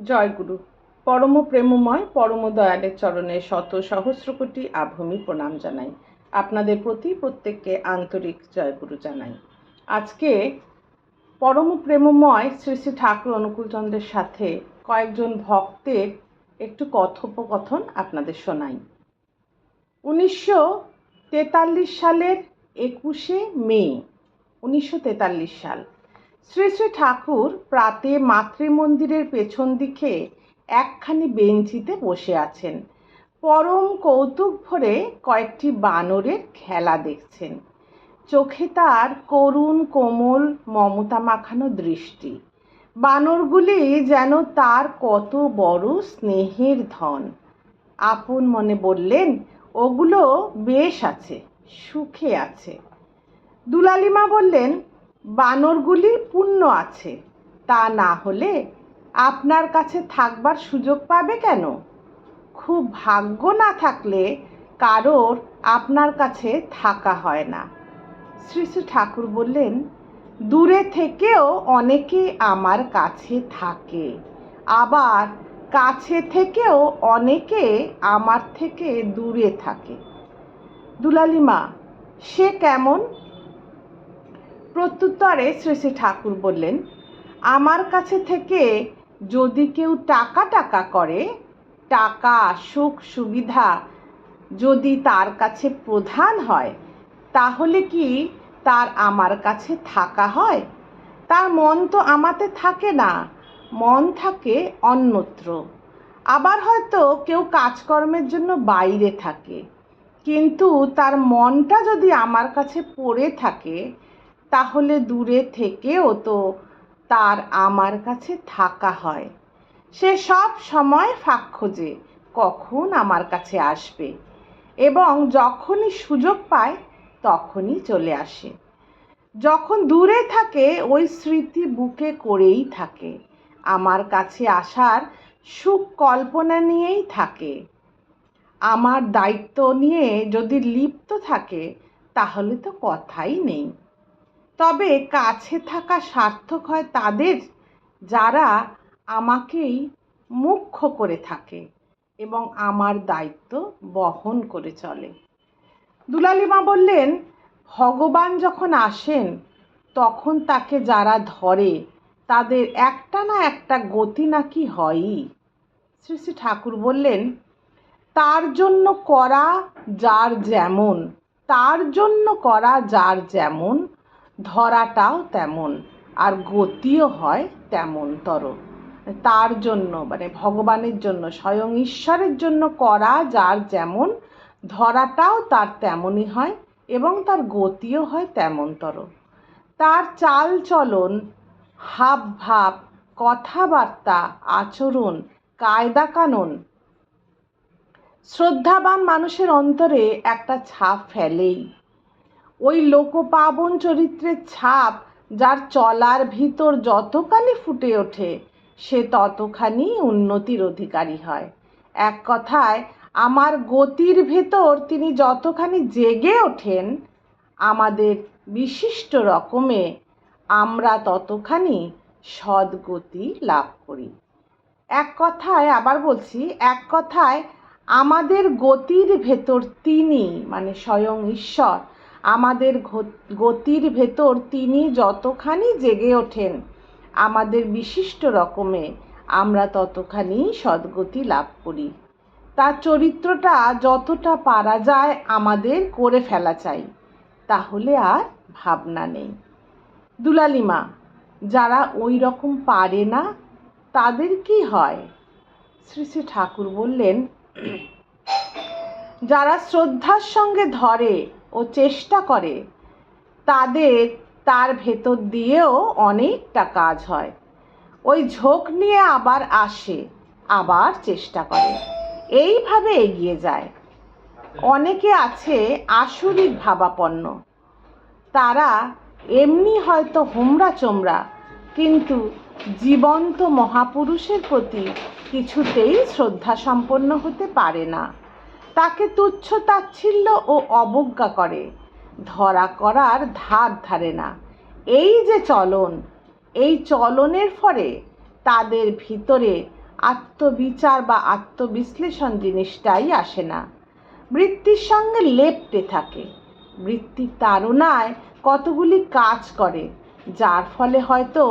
জয়গুরু। পরম প্রেমময় পরম দয়ালের চরণে শত সহস্র কোটি আভূমি প্রণাম জানাই। আপনাদের প্রতি প্রত্যেককে আন্তরিক জয়গুরু জানাই। আজকে পরম প্রেমময় শ্রী শ্রী ঠাকুর অনুকূলচন্দ্রের সাথে কয়েকজন ভক্তের একটু কথোপকথন আপনাদের শোনাই। 1943 সালের 21শে মে 1943 সাল, শ্রী শ্রী ঠাকুর প্রাতে মাতৃমন্দিরের পেছন দিকে একখানি বেঞ্চিতে বসে আছেন। পরম কৌতুক ভরে কয়েকটি বানরের খেলা দেখছেন। চোখে তার করুণ কোমল মমতা মাখানো দৃষ্টি। বানরগুলি যেন তার কত বড় স্নেহের ধন। আপন মনে বললেন, ওগুলো বেশ আছে, সুখে আছে। দুলালিমা বললেন, বানরগুলির পুণ্য আছে, তা না হলে আপনার কাছে থাকবার সুযোগ পাবে কেন? খুব ভাগ্য না থাকলে কারোর আপনার কাছে থাকা হয় না। শ্রী শ্রী ঠাকুর বললেন, দূরে থেকেও অনেকে আমার কাছে থাকে, আবার কাছে থেকেও অনেকে আমার থেকে দূরে থাকে। দুলালিমা, সে কেমন? প্রত্যুত্তরে শ্রী শ্রী ঠাকুর বললেন, আমার কাছে থেকে যদি কেউ টাকা করে, টাকা সুখ সুবিধা যদি তার কাছে প্রধান হয়, তাহলে কি তার আমার কাছে থাকা হয়? তার মন তো আমাতে থাকে না, মন থাকে অন্যত্র। আবার হয়তো কেউ কাজকর্মের জন্য বাইরে থাকে, কিন্তু তার মনটা যদি আমার কাছে পড়ে থাকে, তাহলে দূরে থেকেও তো তার আমার কাছে থাকা হয়। সে সব সময় ফাঁক খোঁজে কখন আমার কাছে আসবে, এবং যখনই সুযোগ পায় তখনই চলে আসে। যখন দূরে থাকে ওই স্মৃতি বুকে করেই থাকে, আমার কাছে আসার সুখ কল্পনা নিয়েই থাকে। আমার দায়িত্ব নিয়ে যদি লিপ্ত থাকে তাহলে তো কথাই নেই। তবে কাছে থাকা সার্থক হয় তাদের, যারা আমাকেই মুখ্য করে থাকে এবং আমার দায়িত্ব বহন করে চলে। দুলালিমা বললেন, ভগবান যখন আসেন তখন তাকে যারা ধরে তাদের একটা না একটা গতি নাকি হয়ই। শ্রী শ্রী ঠাকুর বললেন, তার জন্য করা যার যেমন, তার জন্য করা যার যেমন, ধরাটাও তেমন, আর গতিও হয় তেমনতর। তার জন্য মানে ভগবানের জন্য, স্বয়ং ঈশ্বরের জন্য করা যার যেমন, ধরাটাও তার তেমনই হয় এবং তার গতিও হয় তেমনতর। তার চাল চলন, হাব ভাব, কথাবার্তা, আচরণ, কায়দা কানুন শ্রদ্ধাবান মানুষের অন্তরে একটা ছাপ ফেলেই। ওই লোকপাবন চরিত্রের ছাপ যার চলার ভিতর যতখানি ফুটে ওঠে, সে ততখানি উন্নতির অধিকারী হয়। এক কথায়, আমার গতির ভেতর তিনি যতখানি জেগে ওঠেন, আমাদের বিশিষ্ট রকমে আমরা ততখানি সদ্গতি লাভ করি। এক কথায়, আবার বলছি, এক কথায় আমাদের গতির ভেতর তিনি মানে স্বয়ং ঈশ্বর, আমাদের গতির ভেতর তিনি যতখানি জেগে ওঠেন, আমাদের বিশিষ্ট রকমে আমরা ততখানি সদ্গতি লাভ করি। তার চরিত্রটা যতটা পারা যায় আমাদের করে ফেলা চাই, তাহলে আর ভাবনা নেই। দুলালিমা, যারা ওই রকম পারে না তাদের কি হয়? শ্রী শ্রী ঠাকুর বললেন, যারা শ্রদ্ধার সঙ্গে ধরে ও চেষ্টা করে তাদের তার ভেতর দিয়েও অনেকটা কাজ হয়। ওই ঝোঁক নিয়ে আবার আসে, আবার চেষ্টা করে, এইভাবে এগিয়ে যায়। অনেকে আছে আসরিক ভাবাপন্ন, তারা এমনি হয়তো হোমরা চোমরা, কিন্তু জীবন্ত মহাপুরুষের প্রতি কিছুতেই শ্রদ্ধা সম্পন্ন হতে পারে না। তাকে তুচ্ছ তাচ্ছিল্য ও অবজ্ঞা করে, ধরা করার ধার ধারে না। এই যে চলন, এই চলনের ফলে তাদের ভিতরে আত্মবিচার বা আত্মবিশ্লেষণ জিনিসটাই আসে না। বৃত্তির সঙ্গে লেপ্টে থাকে। বৃত্তির তাড়নায় কতগুলি কাজ করে, যার ফলে হয়তো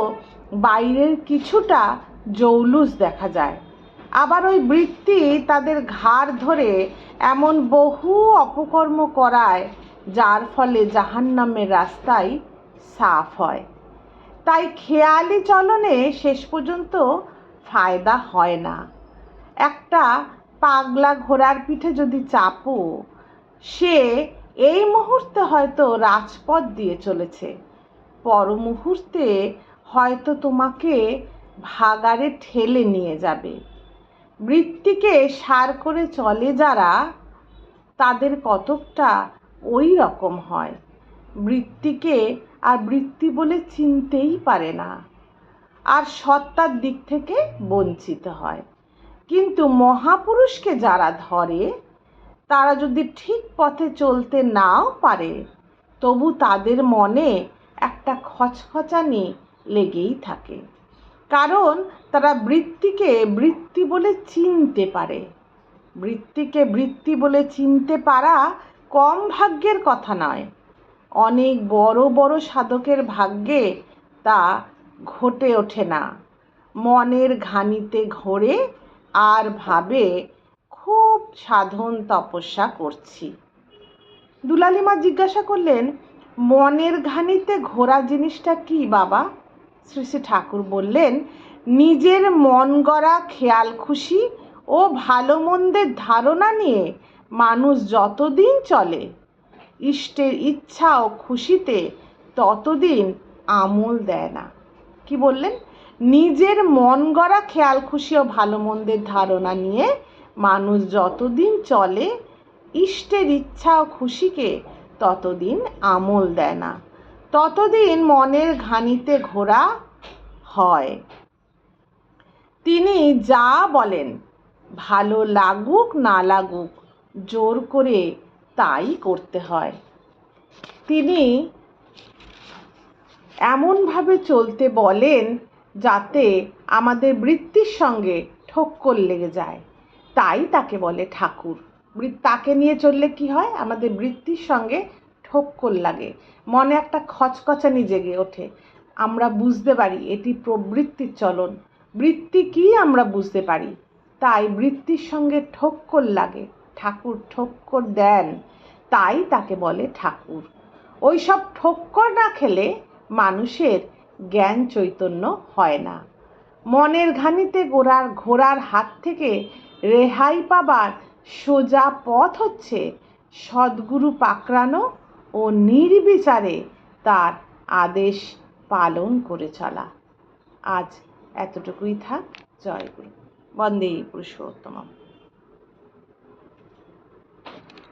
বাইরের কিছুটা জৌলুস দেখা যায়। আবার ওই বৃত্তি তাদের ঘাড় ধরে এমন বহু অপকর্ম করায়, যার ফলে জাহান্নামের রাস্তায় সাফ হয়। তাই খেয়ালি চলনে শেষ পর্যন্ত ফায়দা হয় না। একটা পাগলা ঘোড়ার পিঠে যদি চাপো, সে এই মুহূর্তে হয়তো রাজপথ দিয়ে চলেছে, পর মুহূর্তে হয়তো তোমাকে ভাগাড়ে ঠেলে নিয়ে যাবে। বৃত্তিকে সার করে চলে যারা, তাদের কতকটা ওই রকম হয়। বৃত্তিকে আর বৃত্তি বলে চিনতেই পারে না, আর সত্তার দিক থেকে বঞ্চিত হয়। কিন্তু মহাপুরুষকে যারা ধরে, তারা যদি ঠিক পথে চলতে নাও পারে, তবু তাদের মনে একটা খচখচানি লেগেই থাকে, কারণ তারা বৃত্তিকে বৃত্তি বলে চিনতে পারে। বৃত্তিকে বৃত্তি বলে চিনতে পারা কম ভাগ্যের কথা নয়। অনেক বড় বড় সাধকের ভাগ্যে তা ঘটে ওঠে না। মনের ঘানিতে ঘোরে আর ভাবে খুব সাধন তপস্যা করছি। দুলালিমা জিজ্ঞাসা করলেন, মনের ঘানিতে ঘোরা জিনিসটা কি বাবা? শ্রী শ্রী ঠাকুর বললেন, নিজের মন গড়া খেয়াল খুশি ও ভালো মন্দের ধারণা নিয়ে মানুষ যতদিন চলে, ইষ্টের ইচ্ছা ও খুশিতে ততদিন আমল দেয় না। কি বললেন? নিজের মন গড়া খেয়াল খুশি ও ভালো মন্দের ধারণা নিয়ে মানুষ যতদিন চলে, ইষ্টের ইচ্ছা ও খুশিকে ততদিন আমল দেয় না, ততদিন মনের ঘানিতে ঘোরা হয়। তিনি যা বলেন, ভালো লাগুক না লাগুক, জোর করে তাই করতে হয়। তিনি এমনভাবে চলতে বলেন যাতে আমাদের বৃত্তির সঙ্গে ঠক্কর লেগে যায়, তাই তাকে বলে ঠাকুর। তাকে নিয়ে চললে কি হয়? আমাদের বৃত্তির সঙ্গে ঠক্কর লাগে, মনে একটা খচখচানি জেগে ওঠে, আমরা বুঝতে পারি এটি প্রবৃত্তির চলন। বৃত্তি কি আমরা বুঝতে পারি, তাই বৃত্তির সঙ্গে ঠক্কর লাগে, ঠাকুর ঠক্কর দেন, তাই তাকে বলে ঠাকুর। ওই সব ঠক্কর না খেলে মানুষের জ্ঞান চৈতন্য হয় না। মনের ঘানিতে ঘোড়ার হাত থেকে রেহাই পাবার সোজা পথ হচ্ছে সদ্গুরু পাকড়ানো ও নির্বিচারে তার আদেশ পালন করে চলা। আজ এতটুকুই থাক। জয় গুরু। বন্দে পুরুষোত্তমম।